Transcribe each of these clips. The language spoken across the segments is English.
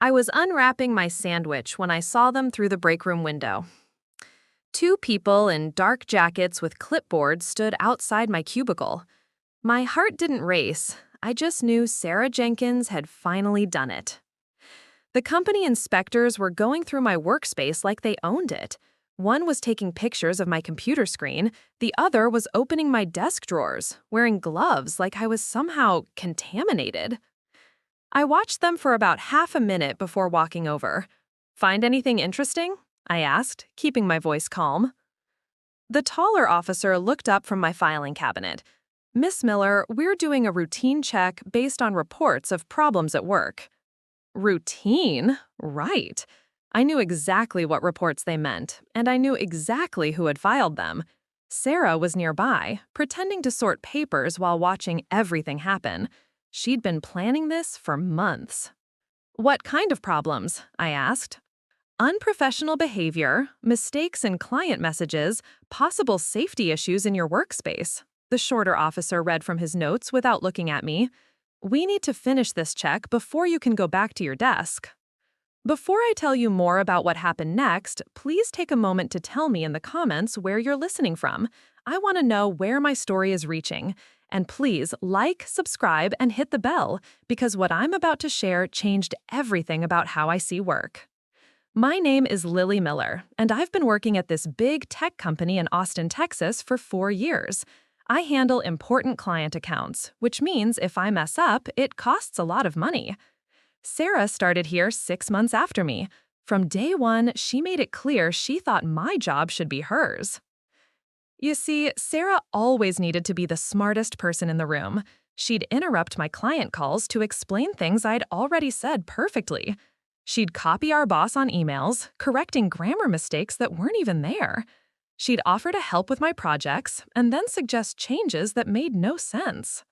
I was unwrapping my sandwich when I saw them through the break room window. Two people in dark jackets with clipboards stood outside my cubicle. My heart didn't race. I just knew Sarah Jenkins had finally done it. The company inspectors were going through my workspace like they owned it. One was taking pictures of my computer screen, the other was opening my desk drawers, wearing gloves like I was somehow contaminated. I watched them for about half a minute before walking over. "Find anything interesting?" I asked, keeping my voice calm. The taller officer looked up from my filing cabinet. "Miss Miller, we're doing a routine check based on reports of problems at work." Routine? Right. I knew exactly what reports they meant, and I knew exactly who had filed them. Sarah was nearby, pretending to sort papers while watching everything happen. She'd been planning this for months. "What kind of problems?" I asked. "Unprofessional behavior, mistakes in client messages, possible safety issues in your workspace," the shorter officer read from his notes without looking at me. "We need to finish this check before you can go back to your desk." Before I tell you more about what happened next, please take a moment to tell me in the comments where you're listening from. I want to know where my story is reaching. And please like, subscribe, and hit the bell, because what I'm about to share changed everything about how I see work. My name is Lily Miller, and I've been working at this big tech company in Austin, Texas for 4 years. I handle important client accounts, which means if I mess up, it costs a lot of money. Sarah started here 6 months after me. From day one, she made it clear she thought my job should be hers. You see, Sarah always needed to be the smartest person in the room. She'd interrupt my client calls to explain things I'd already said perfectly. She'd copy our boss on emails, correcting grammar mistakes that weren't even there. She'd offer to help with my projects and then suggest changes that made no sense.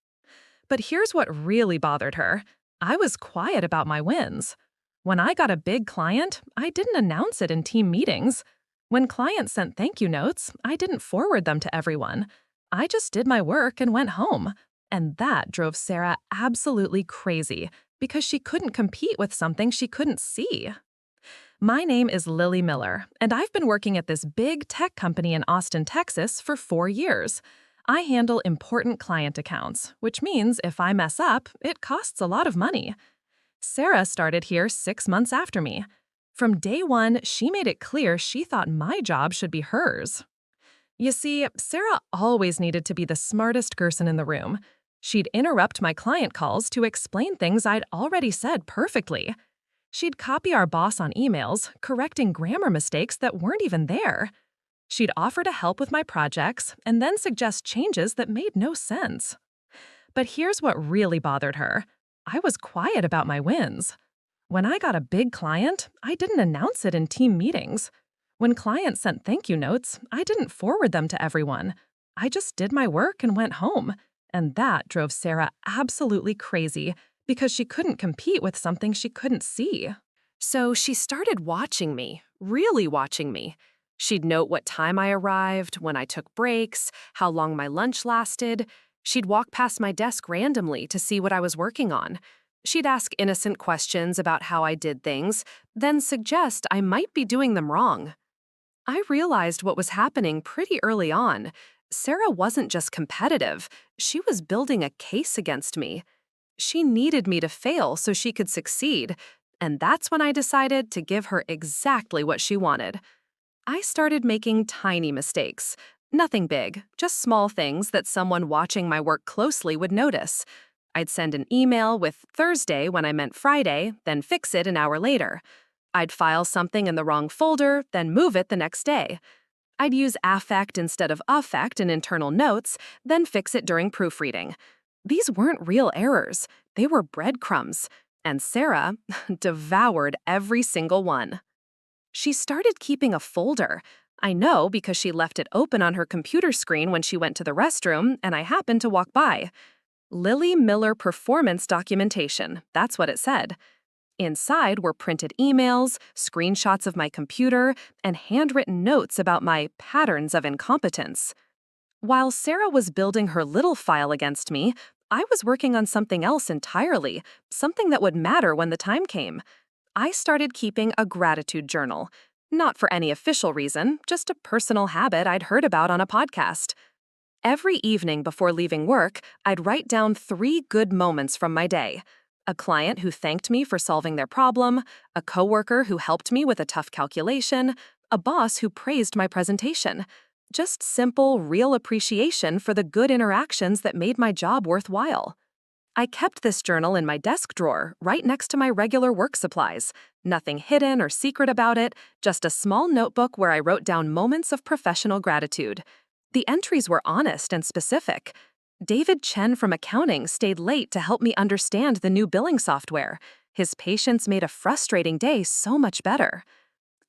But here's what really bothered her. I was quiet about my wins. When I got a big client, I didn't announce it in team meetings. When clients sent thank you notes, I didn't forward them to everyone. I just did my work and went home. And that drove Sarah absolutely crazy because she couldn't compete with something she couldn't see. My name is Lily Miller, and I've been working at this big tech company in Austin, Texas for 4 years. I handle important client accounts, which means if I mess up, it costs a lot of money. Sarah started here 6 months after me. From day one, she made it clear she thought my job should be hers. You see, Sarah always needed to be the smartest person in the room. She'd interrupt my client calls to explain things I'd already said perfectly. She'd copy our boss on emails, correcting grammar mistakes that weren't even there. She'd offer to help with my projects and then suggest changes that made no sense. But here's what really bothered her. I was quiet about my wins. When I got a big client, I didn't announce it in team meetings. When clients sent thank you notes, I didn't forward them to everyone. I just did my work and went home. And that drove Sarah absolutely crazy because she couldn't compete with something she couldn't see. So she started watching me, really watching me. She'd note what time I arrived, when I took breaks, how long my lunch lasted. She'd walk past my desk randomly to see what I was working on. She'd ask innocent questions about how I did things, then suggest I might be doing them wrong. I realized what was happening pretty early on. Sarah wasn't just competitive, she was building a case against me. She needed me to fail so she could succeed, and that's when I decided to give her exactly what she wanted. I started making tiny mistakes. Nothing big, just small things that someone watching my work closely would notice. I'd send an email with Thursday when I meant Friday, then fix it an hour later. I'd file something in the wrong folder, then move it the next day. I'd use affect instead of affect in internal notes, then fix it during proofreading. These weren't real errors, they were breadcrumbs, and Sarah devoured every single one. She started keeping a folder. I know because she left it open on her computer screen when she went to the restroom, and I happened to walk by. Lily Miller Performance Documentation, that's what it said. Inside were printed emails, screenshots of my computer, and handwritten notes about my patterns of incompetence. While Sarah was building her little file against me, I was working on something else entirely, something that would matter when the time came. I started keeping a gratitude journal. Not for any official reason, just a personal habit I'd heard about on a podcast. Every evening before leaving work, I'd write down 3 good moments from my day. A client who thanked me for solving their problem, a coworker who helped me with a tough calculation, a boss who praised my presentation. Just simple, real appreciation for the good interactions that made my job worthwhile. I kept this journal in my desk drawer, right next to my regular work supplies. Nothing hidden or secret about it, just a small notebook where I wrote down moments of professional gratitude. The entries were honest and specific. David Chen from accounting stayed late to help me understand the new billing software. His patience made a frustrating day so much better.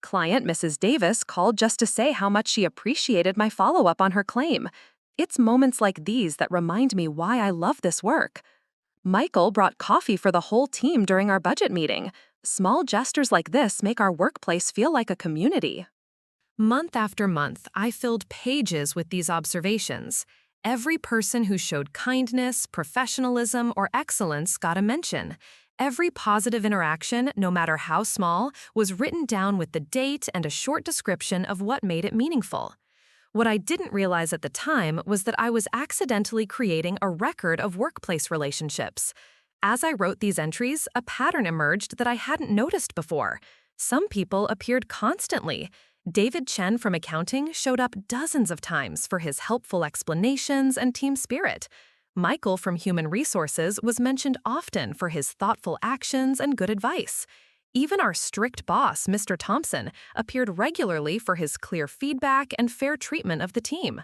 Client Mrs. Davis called just to say how much she appreciated my follow-up on her claim. It's moments like these that remind me why I love this work. Michael brought coffee for the whole team during our budget meeting. Small gestures like this make our workplace feel like a community. Month after month, I filled pages with these observations. Every person who showed kindness, professionalism, or excellence got a mention. Every positive interaction, no matter how small, was written down with the date and a short description of what made it meaningful. What I didn't realize at the time was that I was accidentally creating a record of workplace relationships. As I wrote these entries, a pattern emerged that I hadn't noticed before. Some people appeared constantly. David Chen from accounting showed up dozens of times for his helpful explanations and team spirit. Michael from human resources was mentioned often for his thoughtful actions and good advice. Even our strict boss, Mr. Thompson, appeared regularly for his clear feedback and fair treatment of the team.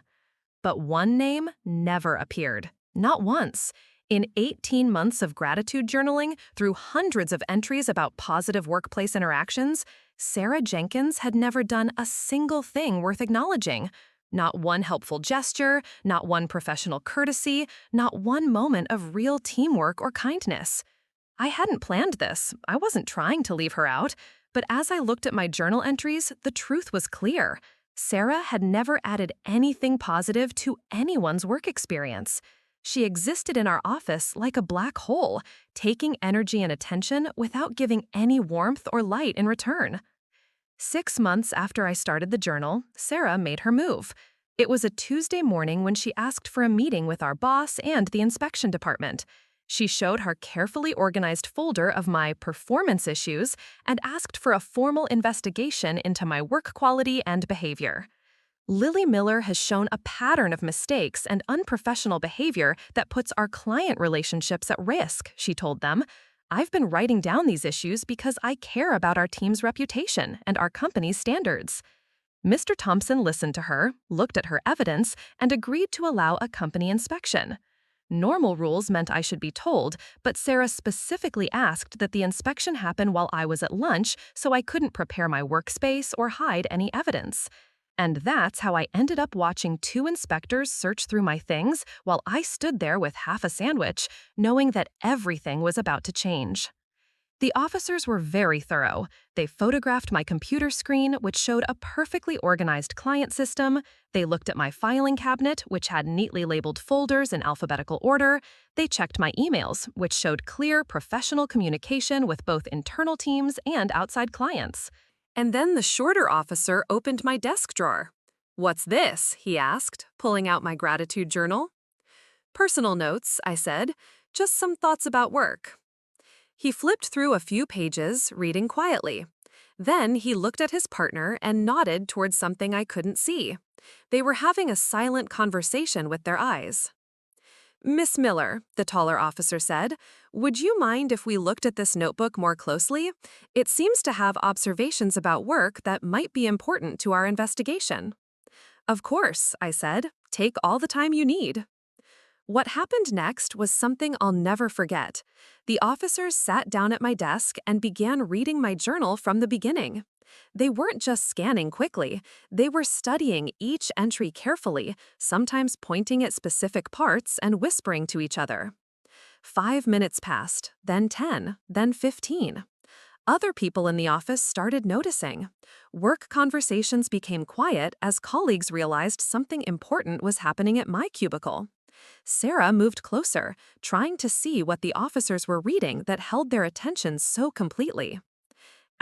But one name never appeared, not once. In 18 months of gratitude journaling, through hundreds of entries about positive workplace interactions, Sarah Jenkins had never done a single thing worth acknowledging. Not one helpful gesture, not one professional courtesy, not one moment of real teamwork or kindness. I hadn't planned this. I wasn't trying to leave her out. But as I looked at my journal entries, the truth was clear. Sarah had never added anything positive to anyone's work experience. She existed in our office like a black hole, taking energy and attention without giving any warmth or light in return. 6 months after I started the journal, Sarah made her move. It was a Tuesday morning when she asked for a meeting with our boss and the inspection department. She showed her carefully organized folder of my performance issues and asked for a formal investigation into my work quality and behavior. Lily Miller has shown a pattern of mistakes and unprofessional behavior that puts our client relationships at risk, she told them. I've been writing down these issues because I care about our team's reputation and our company's standards. Mr. Thompson listened to her, looked at her evidence, and agreed to allow a company inspection. Normal rules meant I should be told, but Sarah specifically asked that the inspection happen while I was at lunch so I couldn't prepare my workspace or hide any evidence. And that's how I ended up watching 2 inspectors search through my things while I stood there with half a sandwich, knowing that everything was about to change. The officers were very thorough. They photographed my computer screen, which showed a perfectly organized client system. They looked at my filing cabinet, which had neatly labeled folders in alphabetical order. They checked my emails, which showed clear, professional communication with both internal teams and outside clients. And then the shorter officer opened my desk drawer. "What's this?" he asked, pulling out my gratitude journal. "Personal notes," I said. "Just some thoughts about work." He flipped through a few pages, reading quietly. Then he looked at his partner and nodded towards something I couldn't see. They were having a silent conversation with their eyes. "Miss Miller," the taller officer said, "would you mind if we looked at this notebook more closely? It seems to have observations about work that might be important to our investigation." "Of course," I said. "Take all the time you need." What happened next was something I'll never forget. The officers sat down at my desk and began reading my journal from the beginning. They weren't just scanning quickly, they were studying each entry carefully, sometimes pointing at specific parts and whispering to each other. 5 minutes passed, then 10, then 15. Other people in the office started noticing. Work conversations became quiet as colleagues realized something important was happening at my cubicle. Sarah moved closer, trying to see what the officers were reading that held their attention so completely.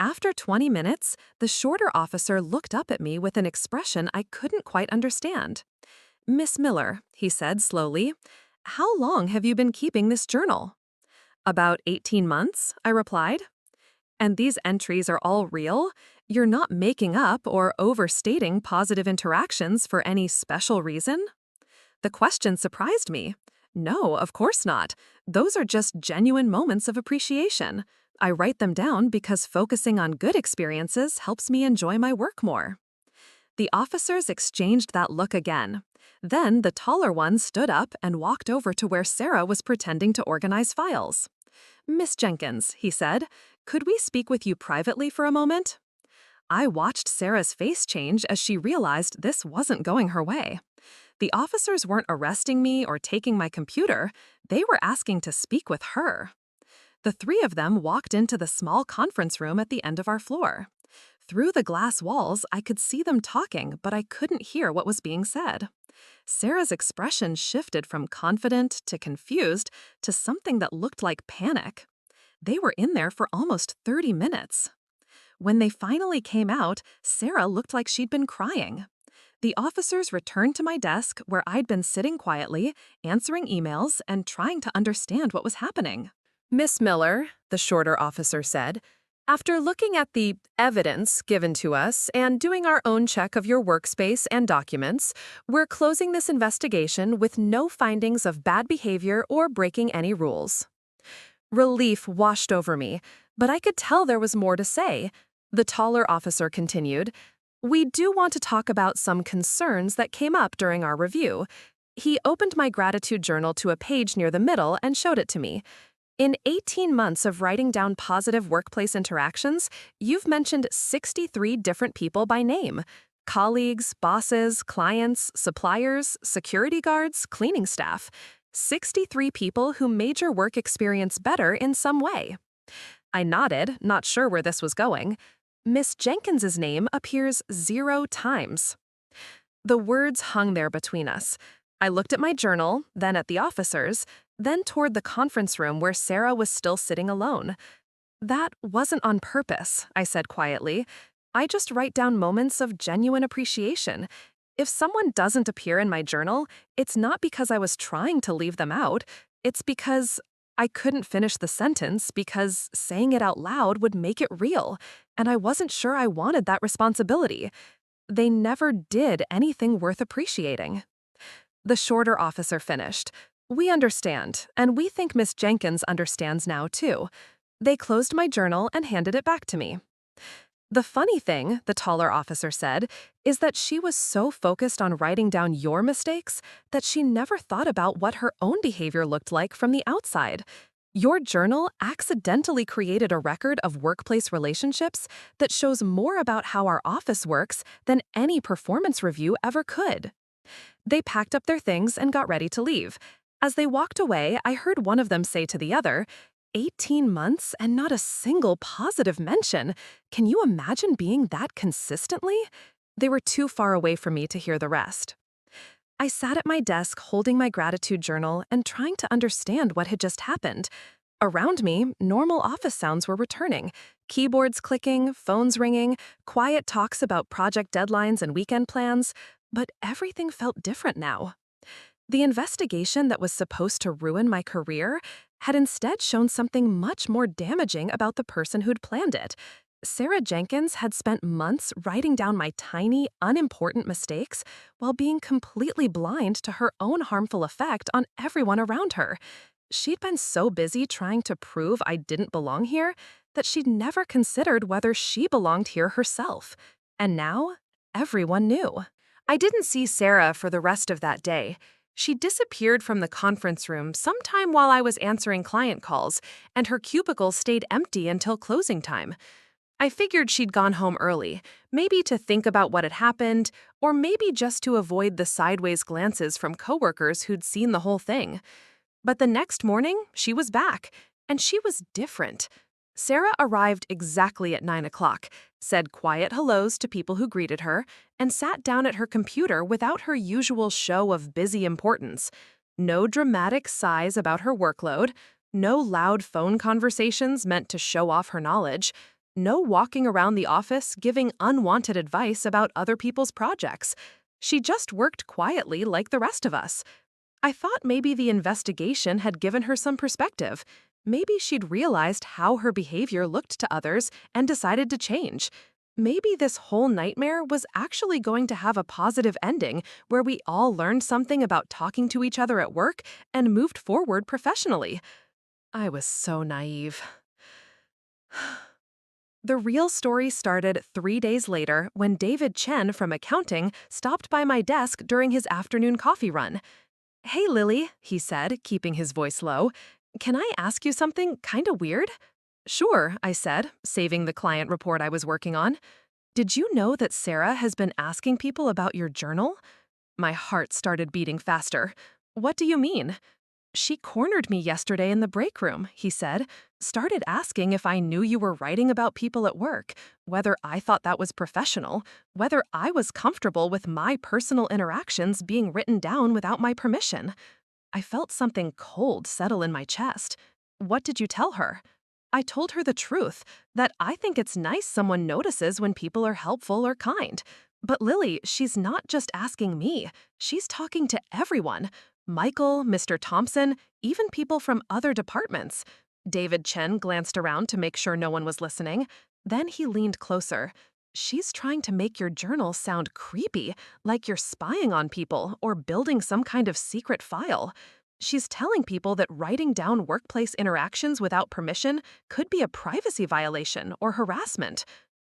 After 20 minutes, the shorter officer looked up at me with an expression I couldn't quite understand. "Miss Miller," he said slowly, "how long have you been keeping this journal?" "About 18 months," I replied. "And these entries are all real? You're not making up or overstating positive interactions for any special reason?" The question surprised me. No, of course not. Those are just genuine moments of appreciation. I write them down because focusing on good experiences helps me enjoy my work more. The officers exchanged that look again. Then the taller one stood up and walked over to where Sarah was pretending to organize files. "Miss Jenkins," he said, "could we speak with you privately for a moment?" I watched Sarah's face change as she realized this wasn't going her way. The officers weren't arresting me or taking my computer, they were asking to speak with her. The three of them walked into the small conference room at the end of our floor. Through the glass walls, I could see them talking, but I couldn't hear what was being said. Sarah's expression shifted from confident to confused to something that looked like panic. They were in there for almost 30 minutes. When they finally came out, Sarah looked like she'd been crying. The officers returned to my desk where I'd been sitting quietly, answering emails and trying to understand what was happening. "Miss Miller," the shorter officer said, "after looking at the evidence given to us and doing our own check of your workspace and documents, we're closing this investigation with no findings of bad behavior or breaking any rules." Relief washed over me, but I could tell there was more to say. The taller officer continued, "We do want to talk about some concerns that came up during our review." He opened my gratitude journal to a page near the middle and showed it to me. "In 18 months of writing down positive workplace interactions, you've mentioned 63 different people by name. Colleagues, bosses, clients, suppliers, security guards, cleaning staff. 63 people who made your work experience better in some way." I nodded, not sure where this was going. "Miss Jenkins's name appears 0 times." The words hung there between us. I looked at my journal, then at the officers, then toward the conference room where Sarah was still sitting alone. "That wasn't on purpose," I said quietly. "I just write down moments of genuine appreciation. If someone doesn't appear in my journal, it's not because I was trying to leave them out. It's because I couldn't finish the sentence because saying it out loud would make it real, and I wasn't sure I wanted that responsibility. They never did anything worth appreciating." The shorter officer finished. "We understand, and we think Miss Jenkins understands now, too." They closed my journal and handed it back to me. "The funny thing," the taller officer said, "is that she was so focused on writing down your mistakes that she never thought about what her own behavior looked like from the outside. Your journal accidentally created a record of workplace relationships that shows more about how our office works than any performance review ever could." They packed up their things and got ready to leave. As they walked away, I heard one of them say to the other, 18 months and not a single positive mention. Can you imagine being that consistently?" They were too far away from me to hear the rest. I sat at my desk holding my gratitude journal and trying to understand what had just happened. Around me, normal office sounds were returning. Keyboards clicking, phones ringing, quiet talks about project deadlines and weekend plans, but everything felt different now. The investigation that was supposed to ruin my career had instead shown something much more damaging about the person who'd planned it. Sarah Jenkins had spent months writing down my tiny, unimportant mistakes while being completely blind to her own harmful effect on everyone around her. She'd been so busy trying to prove I didn't belong here that she'd never considered whether she belonged here herself. And now, everyone knew. I didn't see Sarah for the rest of that day. She disappeared from the conference room sometime while I was answering client calls, and her cubicle stayed empty until closing time. I figured she'd gone home early, maybe to think about what had happened, or maybe just to avoid the sideways glances from coworkers who'd seen the whole thing. But the next morning, she was back, and she was different. Sarah arrived exactly at 9 o'clock, said quiet hellos to people who greeted her, and sat down at her computer without her usual show of busy importance. No dramatic sighs about her workload, no loud phone conversations meant to show off her knowledge. No walking around the office giving unwanted advice about other people's projects. She just worked quietly like the rest of us. I thought maybe the investigation had given her some perspective. Maybe she'd realized how her behavior looked to others and decided to change. Maybe this whole nightmare was actually going to have a positive ending where we all learned something about talking to each other at work and moved forward professionally. I was so naive. The real story started 3 days later when David Chen from accounting stopped by my desk during his afternoon coffee run. "Hey, Lily," he said, keeping his voice low. "Can I ask you something kinda weird?" "Sure," I said, saving the client report I was working on. "Did you know that Sarah has been asking people about your journal?" My heart started beating faster. "What do you mean?" "She cornered me yesterday in the break room," he said. "Started asking if I knew you were writing about people at work, whether I thought that was professional, whether I was comfortable with my personal interactions being written down without my permission." I felt something cold settle in my chest. "What did you tell her?" I told her the truth, that I think it's nice someone notices when people are helpful or kind. But Lily, she's not just asking me. She's talking to everyone. Michael, Mr. Thompson, even people from other departments. David Chen glanced around to make sure no one was listening. Then he leaned closer. "She's trying to make your journal sound creepy, like you're spying on people or building some kind of secret file. She's telling people that writing down workplace interactions without permission could be a privacy violation or harassment."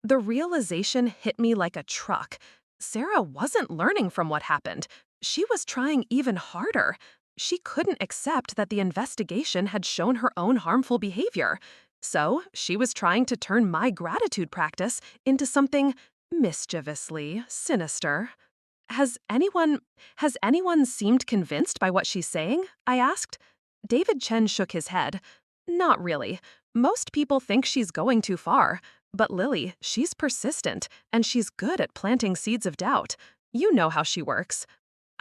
The realization hit me like a truck. Sarah wasn't learning from what happened. She was trying even harder. She couldn't accept that the investigation had shown her own harmful behavior. So she was trying to turn my gratitude practice into something mischievously sinister. Has anyone has anyone seemed convinced by what she's saying?" I asked. David Chen shook his head. "Not really. Most people think she's going too far. But Lily, she's persistent, and she's good at planting seeds of doubt. You know how she works."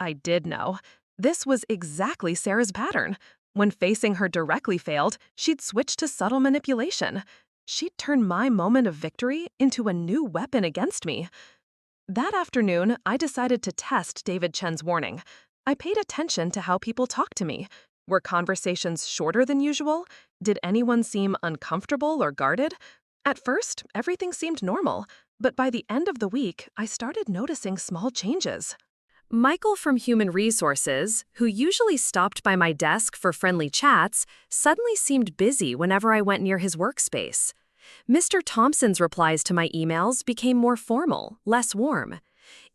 I did know. This was exactly Sarah's pattern. When facing her directly failed, she'd switch to subtle manipulation. She'd turn my moment of victory into a new weapon against me. That afternoon, I decided to test David Chen's warning. I paid attention to how people talked to me. Were conversations shorter than usual? Did anyone seem uncomfortable or guarded? At first, everything seemed normal, but by the end of the week, I started noticing small changes. Michael from Human Resources, who usually stopped by my desk for friendly chats, suddenly seemed busy whenever I went near his workspace. Mr. Thompson's replies to my emails became more formal, less warm.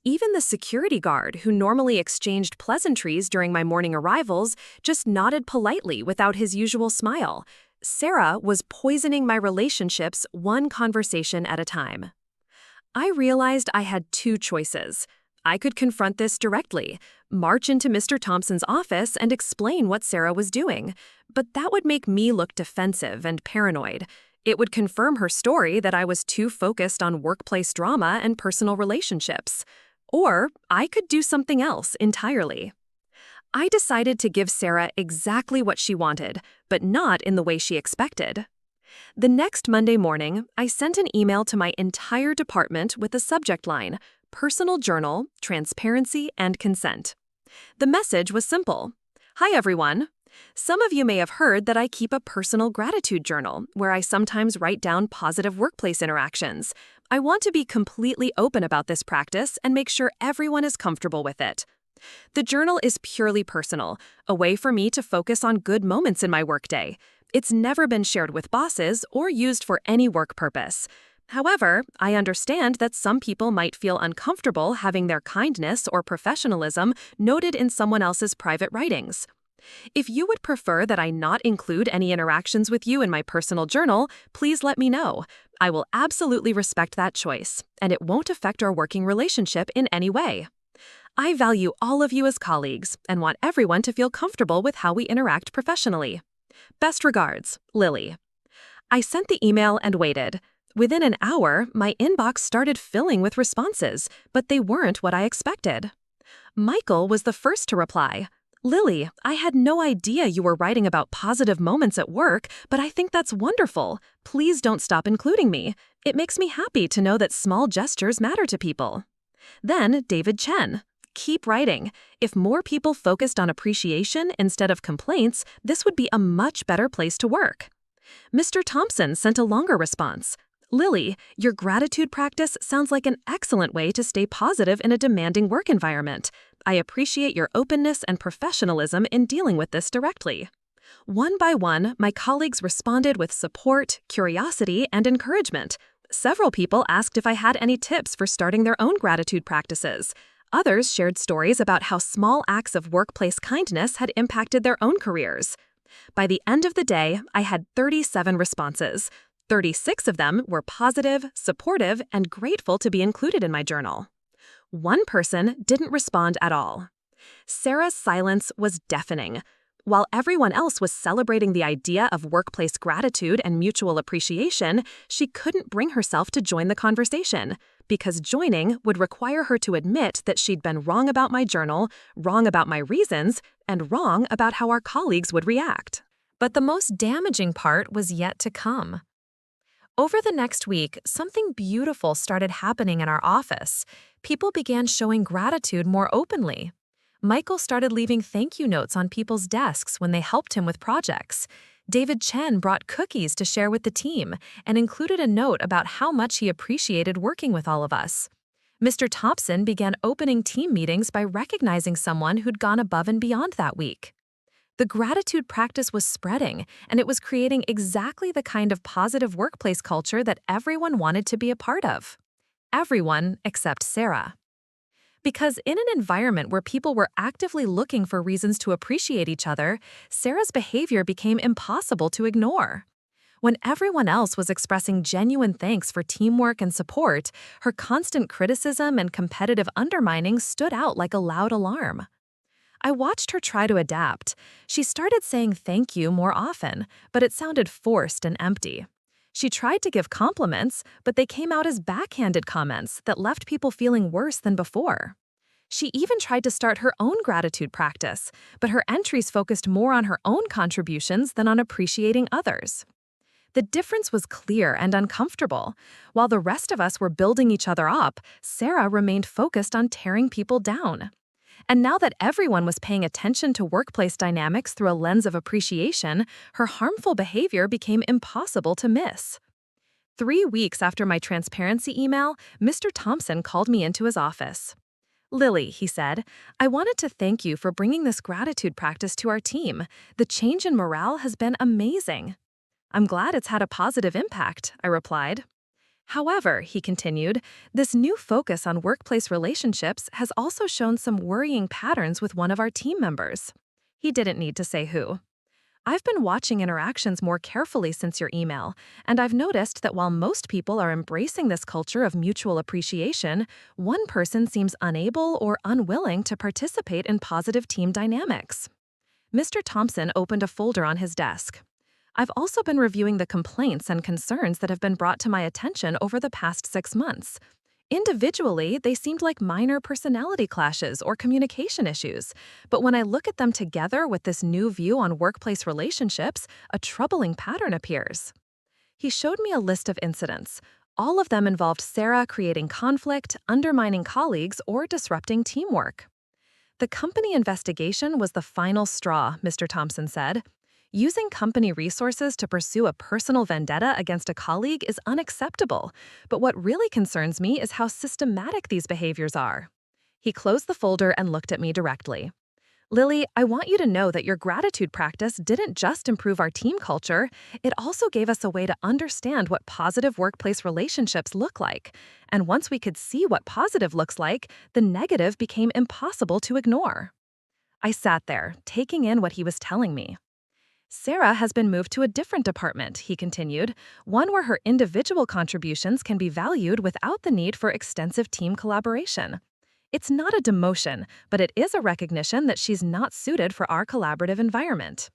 Even the security guard, who normally exchanged pleasantries during my morning arrivals, just nodded politely without his usual smile. Sarah was poisoning my relationships one conversation at a time. I realized I had two choices. I could confront this directly, march into Mr. Thompson's office and explain what Sarah was doing, but that would make me look defensive and paranoid. It would confirm her story that I was too focused on workplace drama and personal relationships. Or I could do something else entirely. I decided to give Sarah exactly what she wanted, but not in the way she expected. The next Monday morning, I sent an email to my entire department with the subject line, "Personal Journal, Transparency, and Consent." The message was simple. "Hi everyone. Some of you may have heard that I keep a personal gratitude journal where I sometimes write down positive workplace interactions. I want to be completely open about this practice and make sure everyone is comfortable with it. The journal is purely personal, a way for me to focus on good moments in my workday. It's never been shared with bosses or used for any work purpose. However, I understand that some people might feel uncomfortable having their kindness or professionalism noted in someone else's private writings. If you would prefer that I not include any interactions with you in my personal journal, please let me know. I will absolutely respect that choice, and it won't affect our working relationship in any way. I value all of you as colleagues and want everyone to feel comfortable with how we interact professionally. Best regards, Lily." I sent the email and waited. Within an hour, my inbox started filling with responses, but they weren't what I expected. Michael was the first to reply. "Lily, I had no idea you were writing about positive moments at work, but I think that's wonderful. Please don't stop including me. It makes me happy to know that small gestures matter to people. Then David Chen. Keep writing. If more people focused on appreciation instead of complaints, this would be a much better place to work. Mr. Thompson sent a longer response. Lily, your gratitude practice sounds like an excellent way to stay positive in a demanding work environment. I appreciate your openness and professionalism in dealing with this directly. One by one, my colleagues responded with support, curiosity, and encouragement. Several people asked if I had any tips for starting their own gratitude practices. Others shared stories about how small acts of workplace kindness had impacted their own careers. By the end of the day, I had 37 responses. 36 of them were positive, supportive, and grateful to be included in my journal. One person didn't respond at all. Sarah's silence was deafening. While everyone else was celebrating the idea of workplace gratitude and mutual appreciation, she couldn't bring herself to join the conversation, because joining would require her to admit that she'd been wrong about my journal, wrong about my reasons, and wrong about how our colleagues would react. But the most damaging part was yet to come. Over the next week, something beautiful started happening in our office. People began showing gratitude more openly. Michael started leaving thank you notes on people's desks when they helped him with projects. David Chen brought cookies to share with the team and included a note about how much he appreciated working with all of us. Mr. Thompson began opening team meetings by recognizing someone who'd gone above and beyond that week. The gratitude practice was spreading, and it was creating exactly the kind of positive workplace culture that everyone wanted to be a part of. Everyone except Sarah. Because in an environment where people were actively looking for reasons to appreciate each other, Sarah's behavior became impossible to ignore. When everyone else was expressing genuine thanks for teamwork and support, her constant criticism and competitive undermining stood out like a loud alarm. I watched her try to adapt. She started saying thank you more often, but it sounded forced and empty. She tried to give compliments, but they came out as backhanded comments that left people feeling worse than before. She even tried to start her own gratitude practice, but her entries focused more on her own contributions than on appreciating others. The difference was clear and uncomfortable. While the rest of us were building each other up, Sarah remained focused on tearing people down. And now that everyone was paying attention to workplace dynamics through a lens of appreciation, her harmful behavior became impossible to miss. 3 weeks after my transparency email, Mr. Thompson called me into his office. Lily, he said, I wanted to thank you for bringing this gratitude practice to our team. The change in morale has been amazing. I'm glad it's had a positive impact, I replied. However, he continued, this new focus on workplace relationships has also shown some worrying patterns with one of our team members. He didn't need to say who. I've been watching interactions more carefully since your email, and I've noticed that while most people are embracing this culture of mutual appreciation, one person seems unable or unwilling to participate in positive team dynamics. Mr. Thompson opened a folder on his desk. I've also been reviewing the complaints and concerns that have been brought to my attention over the past 6 months. Individually, they seemed like minor personality clashes or communication issues, but when I look at them together with this new view on workplace relationships, a troubling pattern appears. He showed me a list of incidents. All of them involved Sarah creating conflict, undermining colleagues, or disrupting teamwork. The company investigation was the final straw, Mr. Thompson said. Using company resources to pursue a personal vendetta against a colleague is unacceptable, but what really concerns me is how systematic these behaviors are. He closed the folder and looked at me directly. Lily, I want you to know that your gratitude practice didn't just improve our team culture, it also gave us a way to understand what positive workplace relationships look like. And once we could see what positive looks like, the negative became impossible to ignore. I sat there, taking in what he was telling me. Sarah has been moved to a different department, he continued, one where her individual contributions can be valued without the need for extensive team collaboration. It's not a demotion, but it is a recognition that she's not suited for our collaborative environment.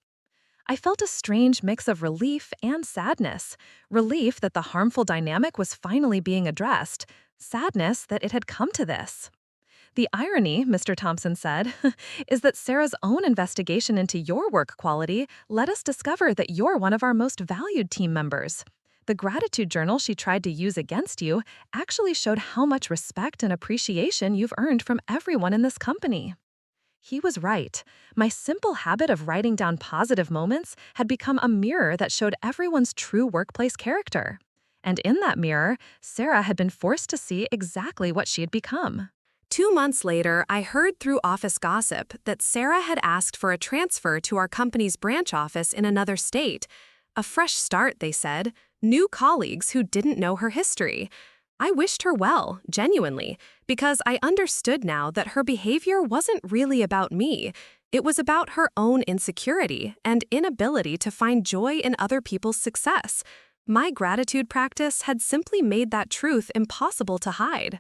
I felt a strange mix of relief and sadness. Relief that the harmful dynamic was finally being addressed, sadness that it had come to this. The irony, Mr. Thompson said, is that Sarah's own investigation into your work quality let us discover that you're one of our most valued team members. The gratitude journal she tried to use against you actually showed how much respect and appreciation you've earned from everyone in this company. He was right. My simple habit of writing down positive moments had become a mirror that showed everyone's true workplace character. And in that mirror, Sarah had been forced to see exactly what she had become. 2 months later, I heard through office gossip that Sarah had asked for a transfer to our company's branch office in another state. A fresh start, they said, new colleagues who didn't know her history. I wished her well, genuinely, because I understood now that her behavior wasn't really about me. It was about her own insecurity and inability to find joy in other people's success. My gratitude practice had simply made that truth impossible to hide.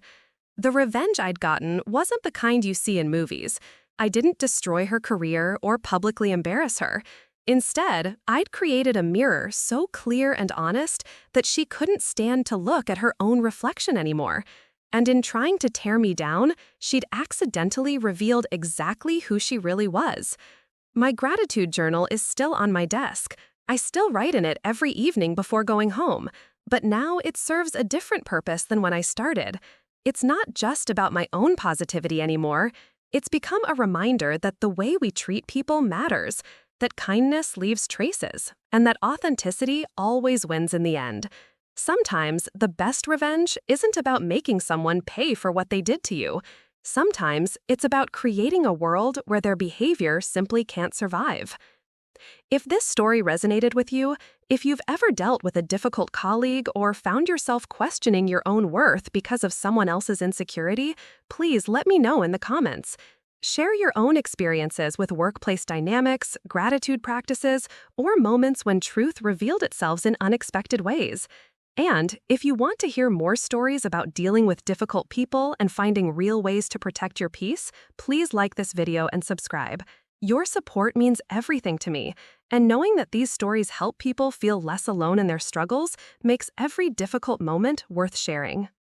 The revenge I'd gotten wasn't the kind you see in movies. I didn't destroy her career or publicly embarrass her. Instead, I'd created a mirror so clear and honest that she couldn't stand to look at her own reflection anymore. And in trying to tear me down, she'd accidentally revealed exactly who she really was. My gratitude journal is still on my desk. I still write in it every evening before going home, but now it serves a different purpose than when I started. It's not just about my own positivity anymore. It's become a reminder that the way we treat people matters, that kindness leaves traces, and that authenticity always wins in the end. Sometimes the best revenge isn't about making someone pay for what they did to you. Sometimes it's about creating a world where their behavior simply can't survive. If this story resonated with you, if you've ever dealt with a difficult colleague or found yourself questioning your own worth because of someone else's insecurity, please let me know in the comments. Share your own experiences with workplace dynamics, gratitude practices, or moments when truth revealed itself in unexpected ways. And if you want to hear more stories about dealing with difficult people and finding real ways to protect your peace, please like this video and subscribe. Your support means everything to me, and knowing that these stories help people feel less alone in their struggles makes every difficult moment worth sharing.